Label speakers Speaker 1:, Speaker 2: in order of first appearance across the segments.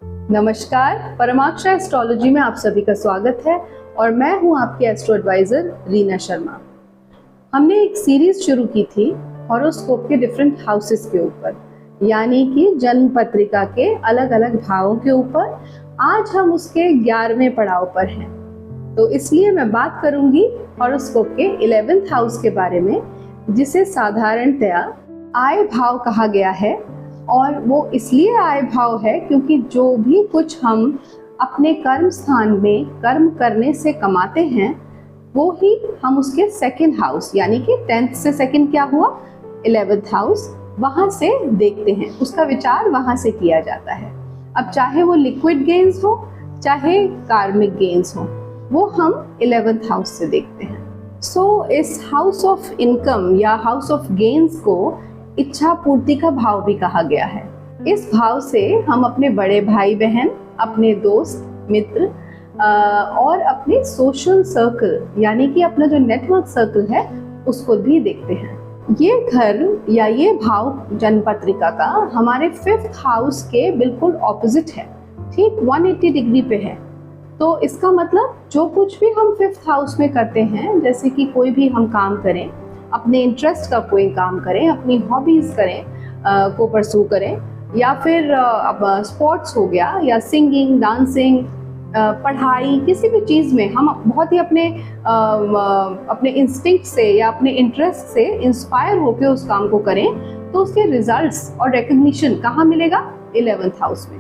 Speaker 1: नमस्कार, परमाक्षा एस्ट्रोलॉजी में आप सभी का स्वागत है और मैं हूं आपकी एस्ट्रो एडवाइजर रीना शर्मा। हमने एक सीरीज शुरू की थी हॉरोस्कोप के डिफरेंट हाउसेस के ऊपर, यानी कि जन्म पत्रिका के अलग अलग भावों के ऊपर। आज हम उसके 11वें पड़ाव पर हैं, तो इसलिए मैं बात करूंगी हॉरोस्कोप के 11th हाउस के बारे में, जिसे साधारणतया आय भाव कहा गया है। और वो इसलिए आय भाव है क्योंकि जो भी कुछ हम अपने कर्म स्थान में कर्म करने से कमाते हैं वो ही हम उसके सेकंड हाउस यानी कि 10th से सेकंड क्या हुआ 11th हाउस, वहां से देखते हैं, उसका विचार वहां से किया जाता है। अब चाहे वो लिक्विड गेन्स हो चाहे कार्मिक गेन्स हो, वो हम 11th हाउस से देखते हैं। सो इस हाउस ऑफ इनकम या हाउस ऑफ गेन्स को इच्छा पूर्ति का भाव भी कहा गया है। इस भाव से हम अपने बड़े भाई बहन, अपने दोस्त मित्र और अपने सोशल सर्कल यानी कि अपना जो नेटवर्क सर्कल है उसको भी देखते हैं। ये घर या ये भाव जन्म पत्रिका का हमारे 5th हाउस के बिल्कुल ऑपोजिट है, ठीक 180 डिग्री पे है। तो इसका मतलब जो कुछ भी हम 5th हाउस में करते हैं, जैसे कि कोई भी हम काम करें, अपने इंटरेस्ट का कोई काम करें, अपनी हॉबीज़ करें को परस्यू करें, या फिर अब स्पोर्ट्स हो गया या सिंगिंग, डांसिंग, पढ़ाई, किसी भी चीज़ में हम बहुत ही अपने इंस्टिंक्ट से या अपने इंटरेस्ट से इंस्पायर होकर उस काम को करें, तो उसके रिजल्ट्स और रिकग्निशन कहाँ मिलेगा? 11th हाउस में,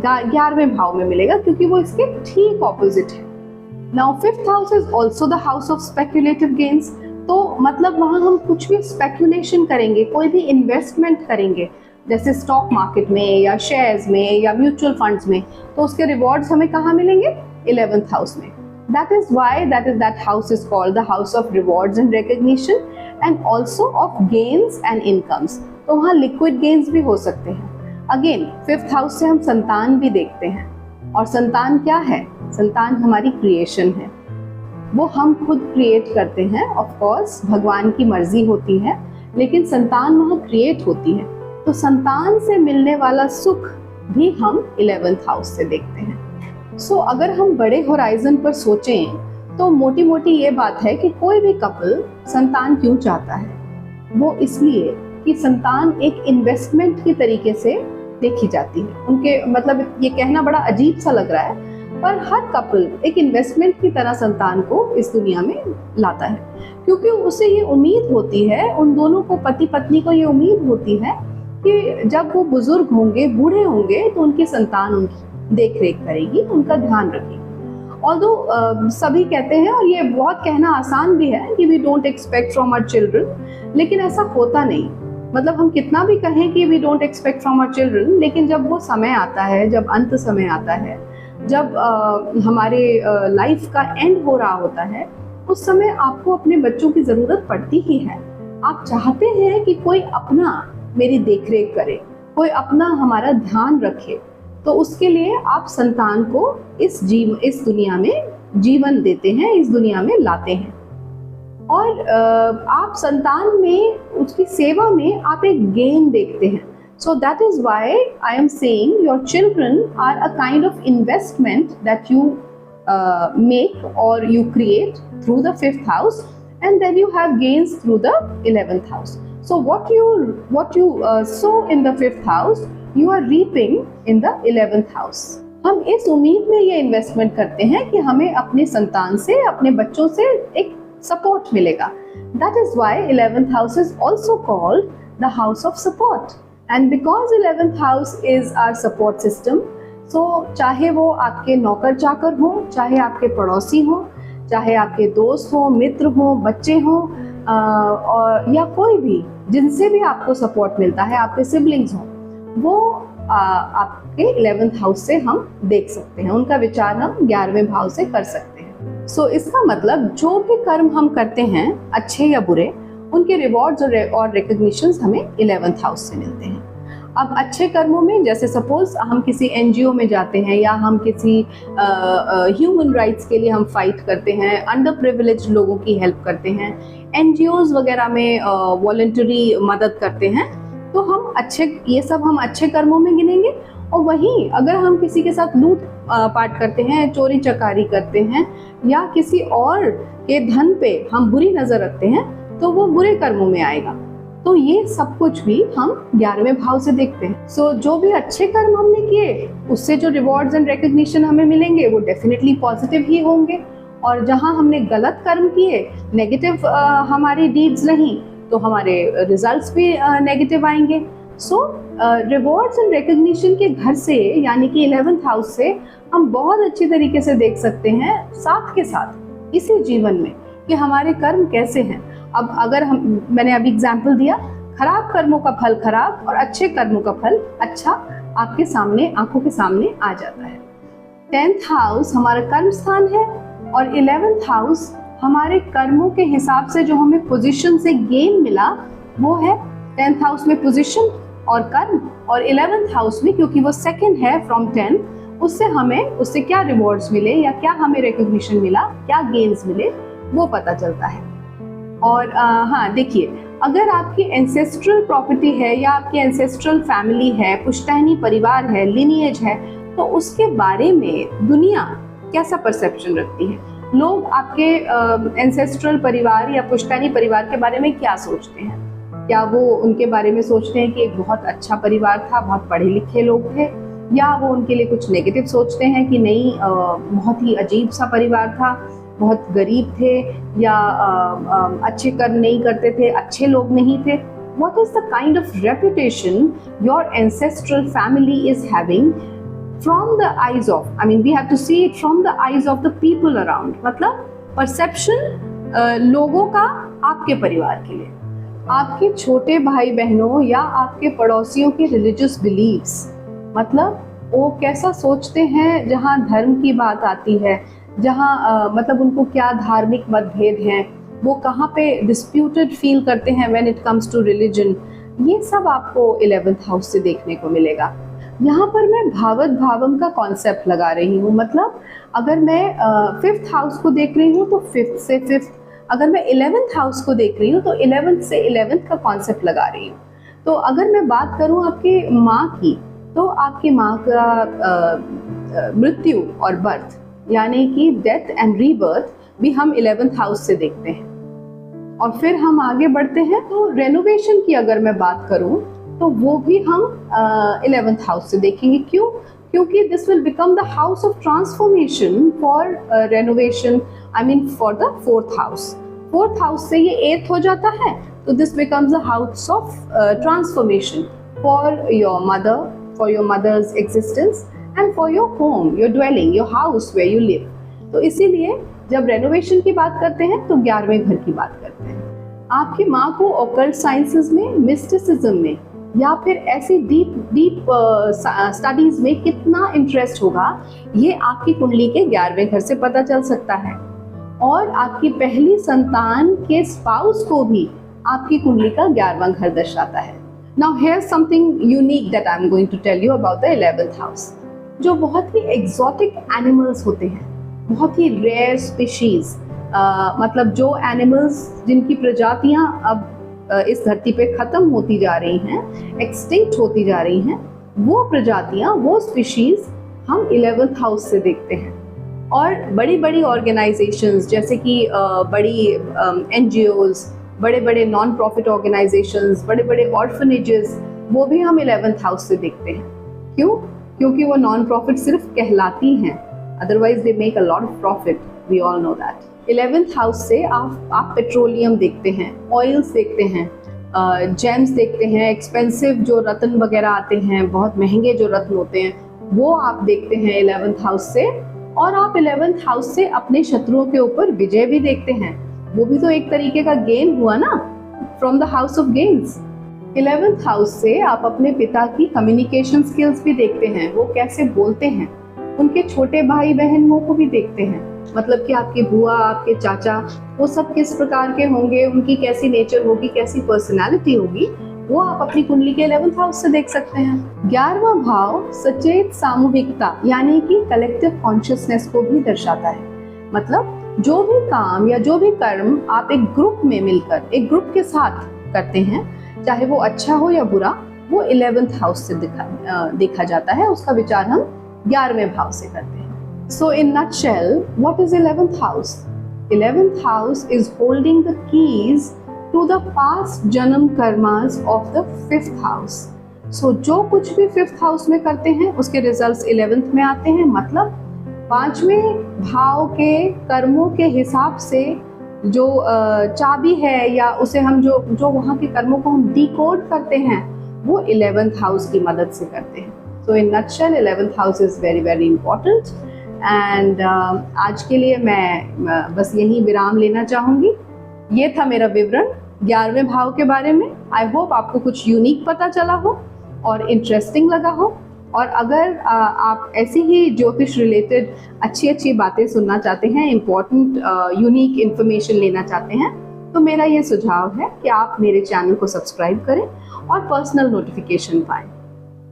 Speaker 1: 11वें भाव में मिलेगा, क्योंकि वो इसके ठीक ऑपोजिट है। Now 5th house is also the house of speculative gains. तो मतलब वहाँ हम कुछ भी स्पेक्यूलेशन करेंगे, कोई भी इन्वेस्टमेंट करेंगे, जैसे स्टॉक मार्केट में या शेयर्स में या म्यूचुअल फंड्स में, तो उसके रिवॉर्ड्स हमें कहाँ मिलेंगे? 11th हाउस में। That is why that house is called the house of rewards and recognition and also of gains and incomes. तो वहाँ लिक्विड गेन्स भी हो सकते हैं। अगेन 5th हाउस से हम संतान भी देखते हैं, और संतान क्या है? संतान हमारी क्रिएशन है, वो हम खुद क्रिएट करते हैं। ऑफ कोर्स भगवान की मर्जी होती है, लेकिन संतान वहाँ क्रिएट होती है। तो संतान से मिलने वाला सुख भी हम 11th हाउस से देखते हैं। सो अगर हम बड़े होराइजन पर सोचें तो मोटी मोटी ये बात है कि कोई भी कपल संतान क्यों चाहता है? वो इसलिए कि संतान एक इन्वेस्टमेंट की तरीके से देखी जाती है। उनके मतलब ये कहना बड़ा अजीब सा लग रहा है, पर हर कपल एक इन्वेस्टमेंट की तरह संतान को इस दुनिया में लाता है, क्योंकि उसे ये उम्मीद होती है, उन दोनों को, पति पत्नी को ये उम्मीद होती है कि जब वो बुजुर्ग होंगे, बूढ़े होंगे, तो उनकी संतान उनकी देख रेख करेगी, उनका ध्यान रखेगी। ऑल्दो सभी कहते हैं, और ये बहुत कहना आसान भी है, कि we don't expect from our children, लेकिन ऐसा होता नहीं। मतलब हम कितना भी कहें कि we don't expect from our children, लेकिन जब वो समय आता है, जब अंत समय आता है, जब हमारे लाइफ का एंड हो रहा होता है, उस समय आपको अपने बच्चों की ज़रूरत पड़ती ही है। आप चाहते हैं कि कोई अपना मेरी देखरेख करे, कोई अपना हमारा ध्यान रखे, तो उसके लिए आप संतान को इस दुनिया में जीवन देते हैं, इस दुनिया में लाते हैं। और आप संतान में, उसकी सेवा में आप एक गेन देखते हैं। So that is why I am saying your children are a kind of investment that you make or you create through the 5th house, and then you have gains through the 11th house. So what you sow in the 5th house, you are reaping in the 11th house. हम इस उम्मीद में ये investment करते हैं कि हमें अपने संतान से, अपने बच्चों से एक सपोर्ट मिलेगा। That is why 11th house is also called the house of support. And because 11th house is our support system, so चाहे वो आपके नौकर चाकर हो, चाहे आपके पड़ोसी हो, चाहे आपके दोस्त हो, मित्र हो, बच्चे हो, और या कोई भी जिनसे भी आपको सपोर्ट मिलता है, आपके सिबलिंग्स हो, वो आपके 11th हाउस से हम देख सकते हैं, उनका विचार हम 11वें भाव से कर सकते हैं। सो इसका मतलब जो भी कर्म हम करते हैं, अच्छे या बुरे, उनके रिवॉर्ड्स और रिकग्निशंस हमें 11th हाउस से मिलते हैं। अब अच्छे कर्मों में, जैसे सपोज हम किसी एनजीओ में जाते हैं, या हम किसी ह्यूमन राइट्स के लिए हम फाइट करते हैं, अंडर प्रिविलेज लोगों की हेल्प करते हैं, एनजीओज वगैरह में वॉलंटरी मदद करते हैं, तो हम ये सब हम अच्छे कर्मों में गिनेंगे। और वहीं अगर हम किसी के साथ लूट पाट करते हैं, चोरी चकारी करते हैं या किसी और के धन पे हम बुरी नजर रखते हैं तो वो बुरे कर्मों में आएगा। तो ये सब कुछ भी हम 11वें भाव से देखते हैं। सो जो भी अच्छे कर्म हमने किए उससे जो रिवॉर्ड्स एंड रिकग्निशन हमें मिलेंगे वो डेफिनेटली पॉजिटिव ही होंगे, और जहां हमने गलत कर्म किए, नेगेटिव हमारी डीड्स रही, तो हमारे रिजल्ट्स भी नेगेटिव आएंगे। सो रिवॉर्ड्स एंड रिकग्निशन के घर से यानी कि 11th हाउस से हम बहुत अच्छी तरीके से देख सकते हैं साथ के साथ इसी जीवन में कि हमारे कर्म कैसे हैं। अब अगर मैंने अभी एग्जाम्पल दिया, खराब कर्मों का फल खराब और अच्छे कर्मों का फल अच्छा आपके सामने, आंखों के सामने आ जाता है। 10th हाउस हमारा कर्म स्थान है और 11th हाउस हमारे कर्मों के हिसाब से जो हमें पोजीशन से गेन मिला वो है। 10th हाउस में पोजीशन और कर्म, और 11th हाउस में क्योंकि वो सेकंड है फ्रॉम 10, उससे क्या रिवॉर्ड्स मिले या क्या हमें रिकॉग्निशन मिला, क्या गेन्स मिले, वो पता चलता है। और हाँ देखिए, अगर आपकी एंसेस्ट्रल प्रॉपर्टी है या आपकी एंसेस्ट्रल फैमिली है, पुश्तैनी परिवार है, लिनिएज है, तो उसके बारे में दुनिया कैसा परसेप्शन रखती है? लोग आपके एंसेस्ट्रल परिवार या पुश्तैनी परिवार के बारे में क्या सोचते हैं? क्या वो उनके बारे में सोचते हैं कि एक बहुत अच्छा परिवार था, बहुत पढ़े लिखे लोग थे, या वो उनके लिए कुछ नेगेटिव सोचते हैं कि नहीं बहुत ही अजीब सा परिवार था, बहुत गरीब थे, या अच्छे कर्म नहीं करते थे, अच्छे लोग नहीं थे? What is the kind of reputation your ancestral family is having from the eyes of, I mean we have to see it from the eyes of the people around, मतलब परसेप्शन लोगों का आपके परिवार के लिए, आपके छोटे भाई बहनों या आपके पड़ोसियों के रिलीजियस बिलीव्स, मतलब वो कैसा सोचते हैं जहाँ धर्म की बात आती है, जहाँ मतलब उनको क्या धार्मिक मतभेद हैं, वो कहाँ पे डिस्प्यूटेड फील करते हैं when it comes to religion, ये सब आपको 11th हाउस से देखने को मिलेगा। यहाँ पर मैं भावत भावम का कॉन्सेप्ट लगा रही हूँ, मतलब अगर मैं 5th हाउस को देख रही हूँ तो 5th से 5th, अगर मैं 11th हाउस को देख रही हूँ तो 11th से 11th का कॉन्सेप्ट लगा रही हूँ। तो अगर मैं बात करूँ आपकी माँ की, तो आपकी माँ का मृत्यु और बर्थ यानी कि डेथ एंड रीबर्थ भी हम 11th हाउस से देखते हैं। और फिर हम आगे बढ़ते हैं तो रेनोवेशन की अगर मैं बात करूं तो वो भी हम 11th हाउस से देखेंगे। क्यों? क्योंकि this will become the house of transformation for renovation, I mean for the 4th house. 4th house से ये 8th हो जाता है, तो this becomes the house of transformation for your mother, for your mother's existence and for your home, your dwelling, your house where you live. तो इसीलिए जब renovation की बात करते हैं तो 11वें घर की बात करते हैं। आपकी माँ को ऑकल्ट साइंसेस में, मिस्टिसिज्म में या फिर ऐसी डीप स्टडीज में कितना इंटरेस्ट होगा, ये आपकी कुंडली के 11वें घर से पता चल सकता है। और आपकी पहली संतान के स्पाउस को भी आपकी कुंडली का 11वां घर दर्शाता है। Now here's something unique that I'm going to tell you about the 11th house। जो बहुत ही exotic animals होते हैं, बहुत ही रेयर स्पीशीज, मतलब जो एनिमल्स जिनकी प्रजातियां अब इस धरती पे खत्म होती जा रही हैं, एक्सटिंक्ट होती जा रही हैं, वो प्रजातियां, वो स्पीशीज हम 11th हाउस से देखते हैं। और बड़ी बड़ी ऑर्गेनाइजेशंस जैसे कि बड़ी NGOs, बड़े बड़े नॉन प्रॉफिट ऑर्गेनाइजेशंस, बड़े बड़े ऑर्फनेजेस, वो भी हम 11th हाउस से देखते हैं। क्यों? क्योंकि वो नॉन प्रॉफिट सिर्फ कहलाती हैं, otherwise they make a lot of profit, we all know that. 11th house से आप पेट्रोलियम देखते हैं, ऑयल्स देखते हैं, जेम्स देखते हैं, एक्सपेंसिव जो रत्न वगैरह आते हैं, बहुत महंगे जो रत्न होते हैं, वो आप देखते हैं 11th हाउस से। और आप 11th हाउस से अपने शत्रुओं के ऊपर विजय भी देखते हैं, वो भी तो एक तरीके का गेन हुआ ना, from the house of gains. 11th house से आप अपने पिता की कम्युनिकेशन स्किल्स भी देखते हैं, वो कैसे बोलते हैं, उनके छोटे भाई बहनों को भी देखते हैं, मतलब कि आपकी बुआ, आपके चाचा, वो सब किस प्रकार के होंगे, उनकी कैसी नेचर होगी, कैसी पर्सनालिटी होगी, वो आप अपनी कुंडली के 11th हाउस से देख सकते हैं। 11वां भाव सचेत सामूहिकता यानी कि कलेक्टिव कॉन्शियसनेस को भी दर्शाता है। मतलब जो भी काम या जो भी कर्म आप एक ग्रुप में मिलकर, एक ग्रुप के साथ करते हैं, चाहे वो अच्छा हो या बुरा, वो 11th हाउस से देखा जाता है। उसका विचार हम 11वें भाव से करते हैं। So in nutshell what is 11th house? 11th house is holding the keys to the past जन्म karmas of the 5th house. So जो कुछ भी 5th हाउस में करते हैं उसके रिजल्ट्स 11th में आते हैं। मतलब 5वें भाव के कर्मों के हिसाब से जो चाबी है या उसे हम जो वहाँ के कर्मों को हम डिकोड करते हैं वो 11th हाउस की मदद से करते हैं। So in nutshell 11th house is very very important. And आज के लिए मैं बस यही विराम लेना चाहूँगी। ये था मेरा विवरण 11वें भाव के बारे में। आई होप आपको कुछ यूनिक पता चला हो और इंटरेस्टिंग लगा हो। और अगर आप ऐसी ही ज्योतिष रिलेटेड अच्छी अच्छी बातें सुनना चाहते हैं, इम्पोर्टेंट यूनिक इन्फॉर्मेशन लेना चाहते हैं, तो मेरा ये सुझाव है कि आप मेरे चैनल को सब्सक्राइब करें और पर्सनल नोटिफिकेशन पाएं।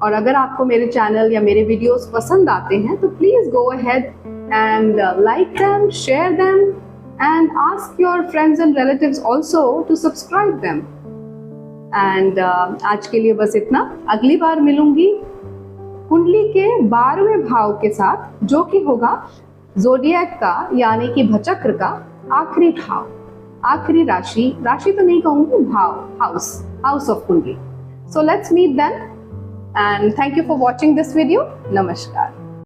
Speaker 1: और अगर आपको मेरे चैनल या मेरे वीडियोस पसंद आते हैं तो please go ahead and like them, share them and ask your friends and relatives also to subscribe them. And आज के लिए बस इतना। अगली बार मिलूंगी कुंडली के 12वें भाव के साथ, जो कि होगा ज़ोडिएक का यानी कि भचक्र का आखिरी भाव, आखिरी राशि तो नहीं कहूंगी, भाव, हाउस ऑफ कुंडली। So let's meet then. And thank you for watching this video. Namaskar.